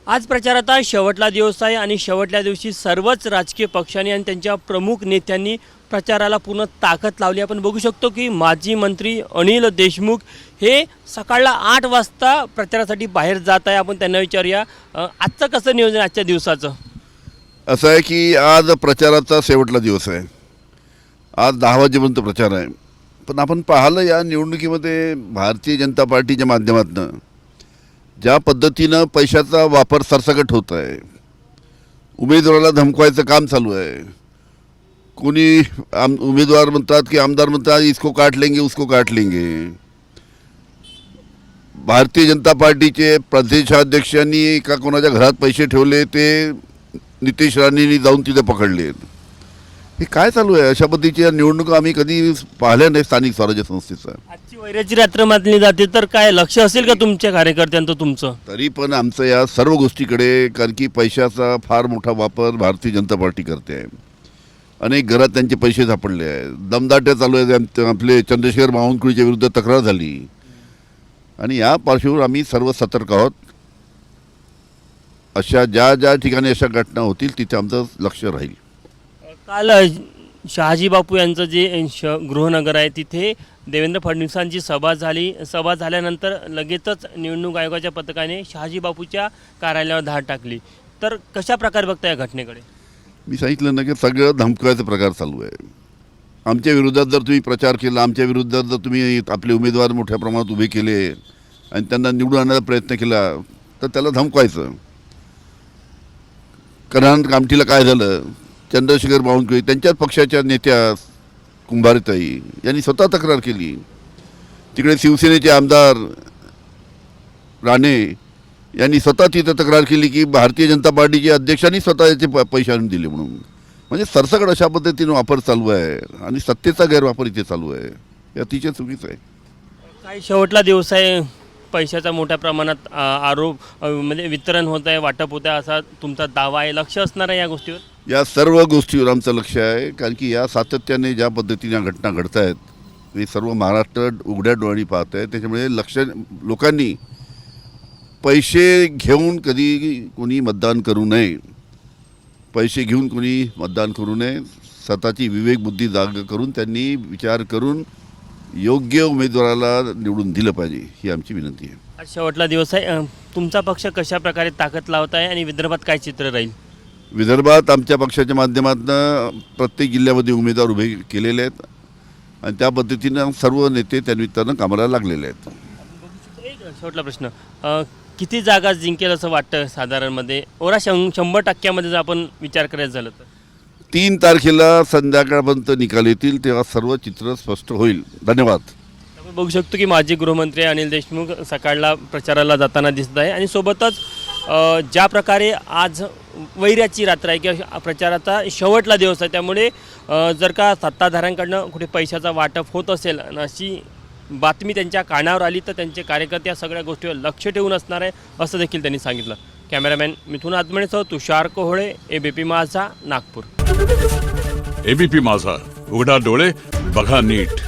आज प्रचाराचा शेवटला दिवस आहे आणि शेवटल्या दिवशी सर्वच राजकीय पक्षांनी आणि त्यांच्या प्रमुख नेत्यांनी प्रचाराला पूर्ण ताकद लावली। आपण बघू शकतो की माजी मंत्री अनिल देशमुख हे सकाळला 8 वाजता प्रचारासाठी बाहेर जात आहे। आपण त्यांना विचारूया आजचं कसं नियोजन आजच्या दिवसाचं। असं आहे की आज प्रचाराचा शेवटला दिवस आहे। आज 10 वाजेपर्यंत प्रचार आहे। पण आपण पाहिलं या निवडणुकीमध्ये भारतीय जनता पार्टीच्या माध्यमातून ज्या पद्धतीनं पैशाचा वापर सरसकट होत आहे, उमेदवाराला धमकवायचं काम चालू आहे। कोणी उमेदवार म्हणतात की आमदार म्हणतात इसको काट लेंगे उसको काट लेंगे। भारतीय जनता पार्टीचे प्रदेशाध्यक्षांनी एका कोणाच्या घरात पैसे ठेवले, ते नितेश राणेंनी जाऊन तिथे पकडले। हे काय चालू आहे? अशा पद्धतीच्या निवडणुका आम्ही कधी पाहिल्या नाही स्थानिक स्वराज्य संस्थेचा। आजची वैराची रात्र मानली जाते, तर काय लक्ष असेल का तुमच्या कार्यकर्त्यांचं तुमचं? तरी पण आमचं या सर्व गोष्टीकडे, कारण की पैशाचा फार मोठा वापर भारतीय जनता पार्टी करते आहे। अनेक घरात त्यांचे पैसे सापडले आहेत। दमदाट्या चालू आहेत। आपले चंद्रशेखर बावनकुळेच्या विरुद्ध तक्रार झाली आणि या पार्श्वभूमीवर आम्ही सर्व सतर्क आहोत। अशा ज्या ठिकाणी अशा घटना होतील तिथे आमचं लक्ष राहील। काल शहाजी बापू यांचं जे गृहनगर आहे तिथे देवेंद्र फडणवीसांची सभा झाली। सभा झाल्यानंतर लगेचच निवडणूक आयोगाच्या पथकाने शहाजी बापूच्या कार्यालयावर धाड टाकली। तर कशा प्रकारे बघता या घटनेकडे? मी सांगितलं ना की सगळं धमकायचा प्रकार चालू आहे। आमच्या विरोधात जर तुम्ही प्रचार केला, आमच्या विरोधात जर तुम्ही आपले उमेदवार मोठ्या प्रमाणात उभे केले आणि त्यांना निवडून आणण्याचा प्रयत्न केला तर त्याला धमकायचं। कऱ्हाण कामठीला काय झालं? चंद्रशेखर बावनकुळे त्यांच्याच पक्षाच्या नेत्या कुंभारताई यांनी स्वतः तक्रार केली। तिकडे शिवसेनेचे आमदार राणे यांनी स्वतः तिथं तक्रार केली की भारतीय जनता पार्टीचे अध्यक्षांनी स्वतः याचे पैसे आणून दिले म्हणून। म्हणजे सरसकट अशा पद्धतीने वापर चालू आहे आणि सत्तेचा गैरवापर इथे चालू आहे। हे अतिशय चुकीचं आहे। काही शेवटला दिवस आहे, पैशाचा मोठ्या प्रमाणात आरोप म्हणजे वितरण होत आहे, वाटप होत आहे असा तुमचा दावा आहे। लक्ष असणार आहे या गोष्टीवर? या सर्व गोष्टीवर आमचं लक्ष आहे, कारण की या सातत्याने ज्या पद्धतीने घटना घडत आहेत हे सर्व महाराष्ट्र उघड्या डोळ्यांनी पाहत आहे। त्याच्यामुळे लोकांनी पैसे घेऊन कधी कोणी मतदान करू नये। पैसे घेऊन कोणी मतदान करू नये। स्वतःची विवेकबुद्धी जाग करून त्यांनी विचार करून योग्य उमेदवाराला निवडून दिलं पाहिजे, ही आमची विनंती आहे। आज शेवटला दिवस आहे, तुमचा पक्ष कशा प्रकारे ताकद लावत आहे आणि विदर्भात काय चित्र राहील? विदर्भात आमच्या पक्षाच्या माध्यमातून प्रत्येक जिल्ह्यामध्ये उमेदवार उभे केलेले आहेत आणि त्या पद्धतीनं सर्व नेते त्यानिमित्तानं कामाला लागलेले आहेत। शेवटला प्रश्न, किती जागा जिंकेल असं वाटतं साधारणमध्ये? ओरा 100% जर आपण विचार करायचं झालं तर 3 तारखेला संध्याकाळपर्यंत निकाल येतील, तेव्हा सर्व चित्र स्पष्ट होईल। धन्यवाद। आपण बघू शकतो की माजी गृहमंत्री अनिल देशमुख सकाळला प्रचाराला जाताना दिसत आहे आणि सोबतच ज्या प्रकारे आज वैराची रात्र आहे किंवा प्रचाराचा शेवटला दिवस आहे, त्यामुळे जर का सत्ताधाऱ्यांकडनं कुठे पैशाचा वाटप होत असेल अशी बातमी त्यांच्या कानावर आली तर त्यांचे कार्यकर्ते या सगळ्या गोष्टीवर लक्ष ठेवून असणार आहे असं देखील त्यांनी सांगितलं। कॅमेरामॅन मिथुन आदमणेसह तुषार कोहळे, एबीपी माझा, नागपूर। एबीपी माझा, उघडा डोळे बघा नीट।